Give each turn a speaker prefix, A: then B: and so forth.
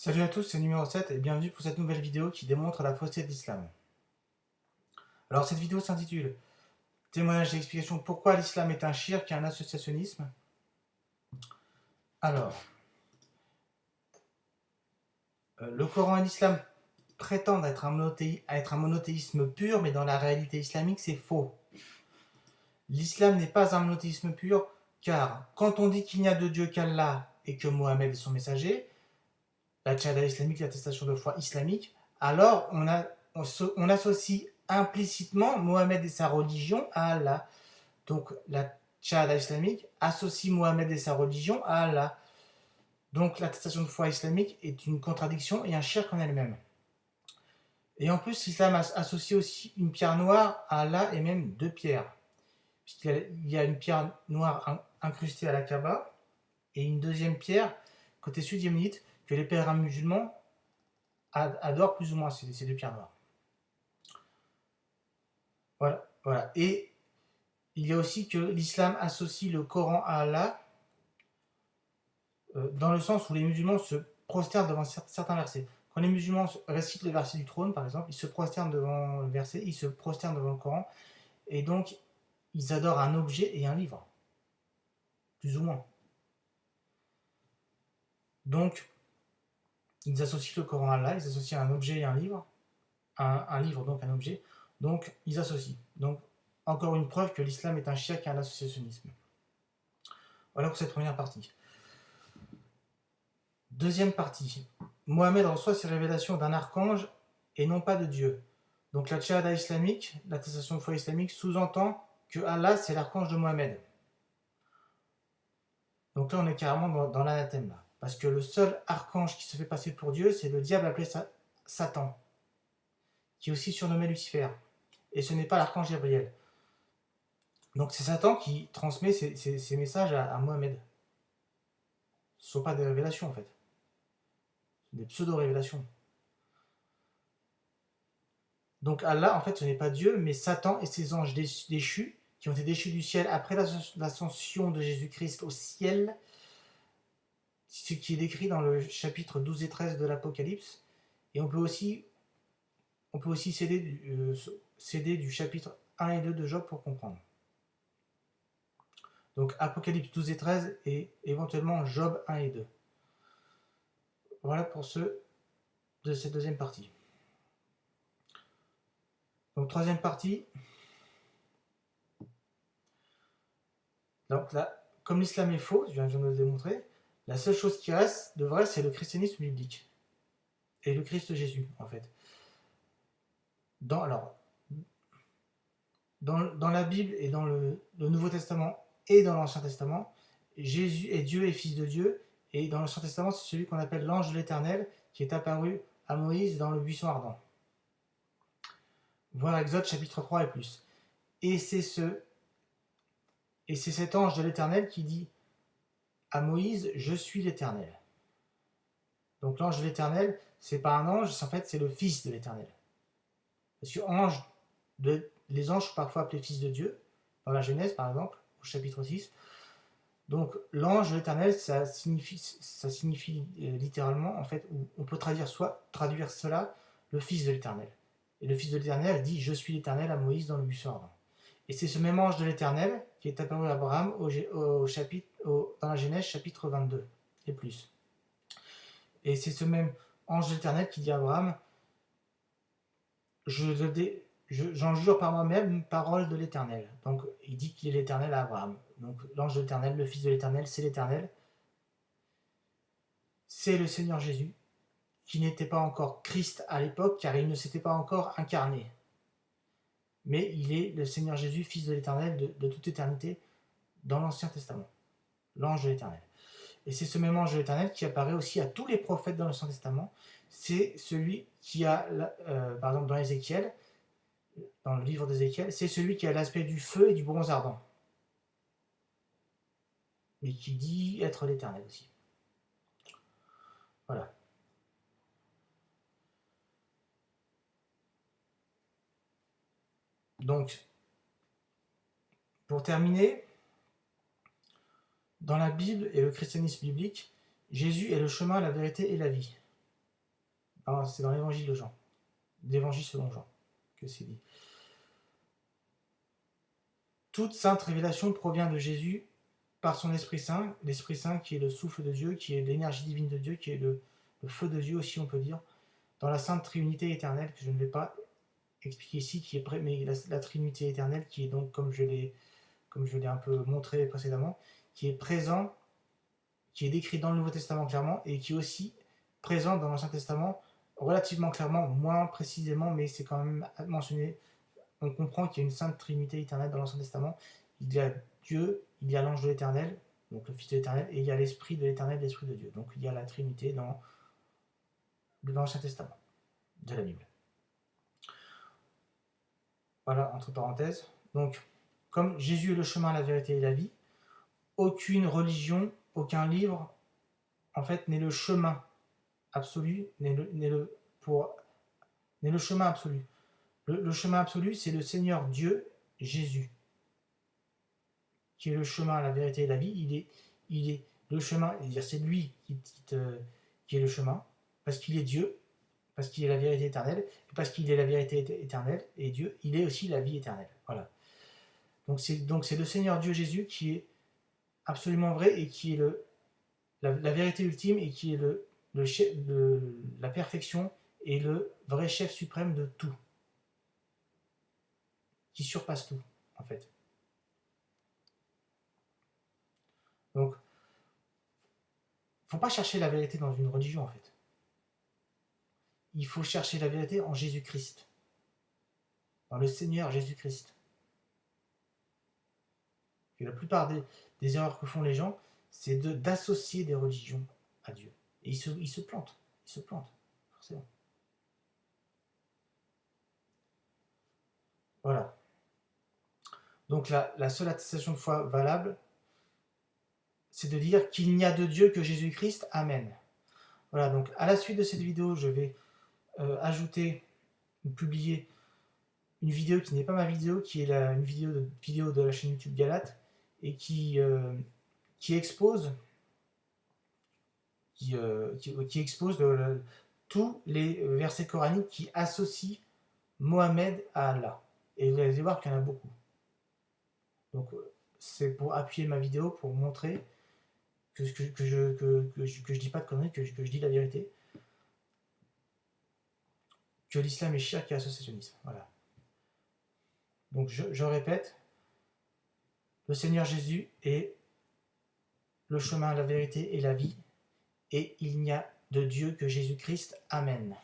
A: Salut à tous, c'est numéro 7 et bienvenue pour cette nouvelle vidéo qui démontre la fausseté de l'islam. Alors cette vidéo s'intitule Témoignage et explication pourquoi l'islam est un shirk et un associationnisme. Alors, le Coran et l'islam prétendent être un monothéisme pur, mais dans la réalité islamique c'est faux. L'islam n'est pas un monothéisme pur, car quand on dit qu'il n'y a de Dieu qu'Allah et que Mohammed est son messager, la tchada islamique, l'attestation de foi islamique, alors on associe implicitement Mohammed et sa religion à Allah. Donc la tchada islamique associe Mohammed et sa religion à Allah. Donc l'attestation de foi islamique est une contradiction et un shirk en elle-même. Et en plus, l'islam associe aussi une pierre noire à Allah et même deux pierres. Puisqu'il y a une pierre noire incrustée à la Kaaba et une deuxième pierre côté sud-yéménite que les pèlerins musulmans adorent plus ou moins ces deux pierres noires. Voilà. Et il y a aussi que l'islam associe le Coran à Allah dans le sens où les musulmans se prosternent devant certains versets. Quand les musulmans récitent le verset du trône, par exemple, ils se prosternent devant le verset, ils se prosternent devant le Coran, et donc ils adorent un objet et un livre, plus ou moins. Donc, ils associent le Coran à Allah, ils associent un objet et un livre, un livre donc un objet, donc ils associent. Donc, encore une preuve que l'islam est un shirk et un associationnisme. Voilà pour cette première partie. Deuxième partie. Mohammed reçoit ses révélations d'un archange et non pas de Dieu. Donc la tchada islamique, l'attestation de foi islamique, sous-entend que Allah c'est l'archange de Mohammed. Donc là on est carrément dans l'anathème là. Parce que le seul archange qui se fait passer pour Dieu, c'est le diable appelé Satan, qui est aussi surnommé Lucifer. Et ce n'est pas l'archange Gabriel. Donc c'est Satan qui transmet ces messages à Mohammed. Ce ne sont pas des révélations en fait. Des pseudo-révélations. Donc Allah, en fait, ce n'est pas Dieu, mais Satan et ses anges déchus, qui ont été déchus du ciel après l'ascension de Jésus-Christ au ciel, ce qui est décrit dans le chapitre 12 et 13 de l'Apocalypse. Et on peut aussi s'aider du chapitre 1 et 2 de Job pour comprendre. Donc Apocalypse 12 et 13 et éventuellement Job 1 et 2. Voilà pour ceux de cette deuxième partie. Donc troisième partie. Donc là, comme l'islam est faux, je viens de le démontrer, la seule chose qui reste de vrai, c'est le christianisme biblique. Et le Christ Jésus, en fait. Dans la Bible et dans le Nouveau Testament et dans l'Ancien Testament, Jésus est Dieu et Fils de Dieu. Et dans l'Ancien Testament, c'est celui qu'on appelle l'ange de l'Éternel qui est apparu à Moïse dans le buisson ardent. Voir Exode chapitre 3 et plus. Et c'est cet ange de l'Éternel qui dit à Moïse, je suis l'Éternel. Donc l'ange de l'Éternel, c'est pas un ange, en fait c'est le Fils de l'Éternel. Parce que les anges sont parfois appelés fils de Dieu, dans la Genèse par exemple, au chapitre 6. Donc l'ange de l'Éternel, ça signifie littéralement, en fait, on peut traduire cela, le Fils de l'Éternel. Et le Fils de l'Éternel dit, je suis l'Éternel à Moïse dans le buisson ardent. Et c'est ce même ange de l'Éternel qui est apparu à Abraham dans la Genèse chapitre 22 et plus. Et c'est ce même ange de l'Éternel qui dit à Abraham, j'en jure par moi-même, parole de l'Éternel. Donc il dit qu'il est l'Éternel à Abraham. Donc l'ange de l'Éternel, le Fils de l'Éternel, c'est l'Éternel. C'est le Seigneur Jésus, qui n'était pas encore Christ à l'époque, car il ne s'était pas encore incarné. Mais il est le Seigneur Jésus, Fils de l'Éternel de toute éternité, dans l'Ancien Testament. L'ange de l'Éternel. Et c'est ce même ange de l'Éternel qui apparaît aussi à tous les prophètes dans l'Ancien Testament. C'est celui qui a, par exemple dans Ézéchiel, dans le livre d'Ézéchiel, c'est celui qui a l'aspect du feu et du bronze ardent. Et qui dit être l'Éternel aussi. Voilà. Donc, pour terminer, dans la Bible et le christianisme biblique, Jésus est le chemin, la vérité et la vie. Alors, c'est dans l'évangile de Jean, l'évangile selon Jean, que c'est dit. Toute sainte révélation provient de Jésus par son Esprit Saint, l'Esprit Saint qui est le souffle de Dieu, qui est l'énergie divine de Dieu, qui est le feu de Dieu aussi, on peut dire, dans la sainte Trinité éternelle, que je ne vais pas expliquer ici, qui est mais la Trinité éternelle, qui est donc, comme je l'ai un peu montré précédemment, qui est présent, qui est décrit dans le Nouveau Testament clairement, et qui est aussi présent dans l'Ancien Testament, relativement clairement, moins précisément, mais c'est quand même mentionné. On comprend qu'il y a une sainte Trinité éternelle dans l'Ancien Testament. Il y a Dieu, il y a l'ange de l'Éternel, donc le Fils de l'Éternel, et il y a l'Esprit de l'Éternel, l'Esprit de Dieu. Donc il y a la Trinité dans l'Ancien Testament, de la Bible. Voilà, entre parenthèses. Donc, comme Jésus est le chemin, la vérité et la vie, aucune religion, aucun livre, en fait, n'est le chemin absolu, n'est le chemin absolu. Le chemin absolu, c'est le Seigneur Dieu, Jésus, qui est le chemin, la vérité et la vie. Il est le chemin, c'est lui qui est le chemin, parce qu'il est Dieu, parce qu'il est la vérité éternelle, et parce qu'il est la vérité éternelle, et Dieu, il est aussi la vie éternelle. Voilà. Donc c'est le Seigneur Dieu Jésus qui est absolument vrai, et qui est la vérité ultime, et qui est la perfection, et le vrai chef suprême de tout, qui surpasse tout, en fait. Donc, faut pas chercher la vérité dans une religion, en fait. Il faut chercher la vérité en Jésus-Christ, dans le Seigneur Jésus-Christ. Et la plupart des erreurs que font les gens, c'est d'associer des religions à Dieu. Et ils se plantent, forcément. Voilà. Donc la seule attestation de foi valable, c'est de dire qu'il n'y a de Dieu que Jésus-Christ. Amen. Voilà, donc à la suite de cette vidéo, je vais ajouter ou publier une vidéo qui n'est pas ma vidéo, qui est une vidéo de la chaîne YouTube Galate, et qui expose tous les versets coraniques qui associent Mohamed à Allah. Et vous allez voir qu'il y en a beaucoup. Donc c'est pour appuyer ma vidéo, pour montrer que je dis pas de conneries, que je dis la vérité, que l'islam est shirk et associationnisme. Voilà. Donc je répète, le Seigneur Jésus est le chemin, la vérité et la vie, et il n'y a de Dieu que Jésus-Christ. Amen.